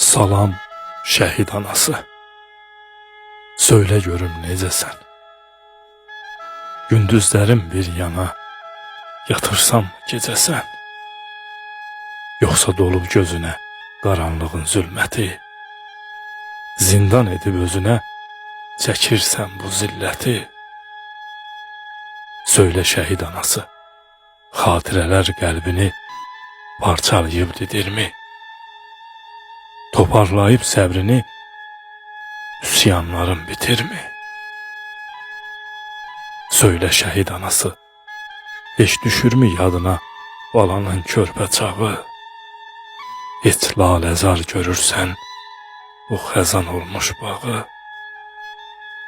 Salam şəhid anası, söylə görüm necəsən? Gündüzlərim bir yana, yatırsam gecəsən? Yoxsa dolub gözünə qaranlığın zülməti, zindan edib özünə çəkirsən bu zilləti? Söylə şəhid anası, xatirələr qəlbini parçalayıb didirmi? Toparlayıb səbrini üsyanların bitirmi? Söylə şəhid anası, heç düşürmü yadına balanın körpə çağı? Heç laləzar görürsən bu xəzan olmuş bağı?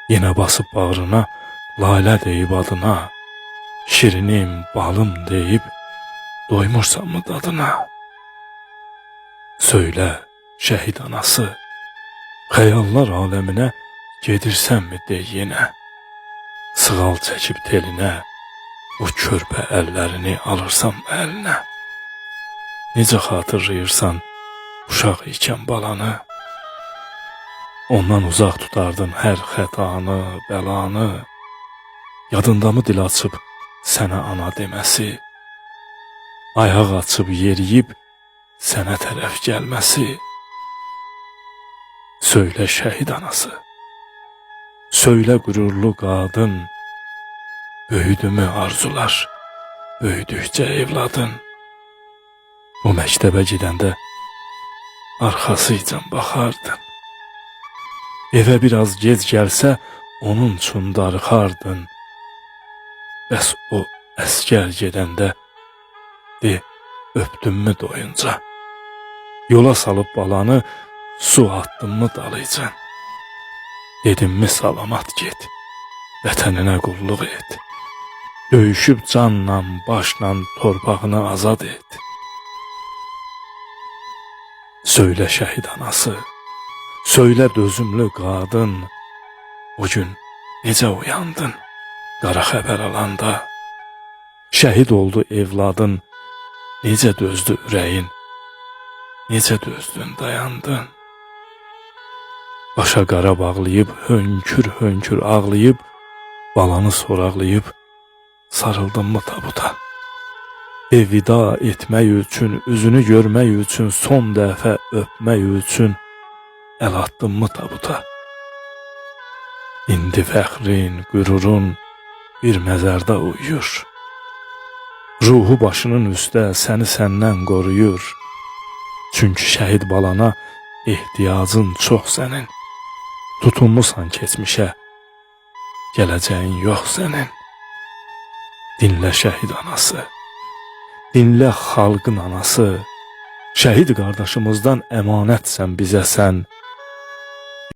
Yenə basıb bağrına lalə deyib adına, şirinim, balım deyib doymursanmı dadına? Söylə şəhid anası, xəyallar aləminə gedirsənmi dey yenə? Sığal çəkib telinə, bu körpə əllərini alırsan əlinə? Necə xatırlayırsan uşaq ikən balanı? Ondan uzaq tutardın hər xətanı, bəlanı. Yadındamı dil açıb sənə ana deməsi? Ayaq açıb yeriyib sənə tərəf gəlməsi? Söylə şəhid anası, söylə qürurlu qadın, böyüdümü arzular, böyüdükcə evladın? O məktəbə gedəndə arxasıycan baxardın, evə biraz gec gəlsə onun üçün darıxardın. Bəs o əskər gedəndə de, öpdünmü doyunca? Yola salıb balanı su attınmı dalıcan? Dedinmi salamat get, vətəninə qulluq et, döyüşüb canla, başla torpağını azad et? Söylə şəhid anası, söylə dözümlü qadın, o gün necə uyandın qara xəbər alanda? Şəhid oldu evladın, necə dözdü ürəyin, necə dözdün dayandın? Başa qara bağlayıb, hönkür-hönkür ağlayıb, balanı soraqlayıb, sarıldınmı tabuta? Evvida etmək üçün, üzünü görmək üçün, son dəfə öpmək üçün əl attınmı tabuta? İndi fəxrin, qürurun bir məzərdə uyuyur. Ruhu başının üstə səni səndən qoruyur. Çünki şəhid balana ehtiyacın çox sənin. Tutunmusan keçmişə, gələcəyin yox sənin. Dinlə şəhid anası, dinlə xalqın anası. Şəhid qardaşımızdan əmanətsən bizə sən.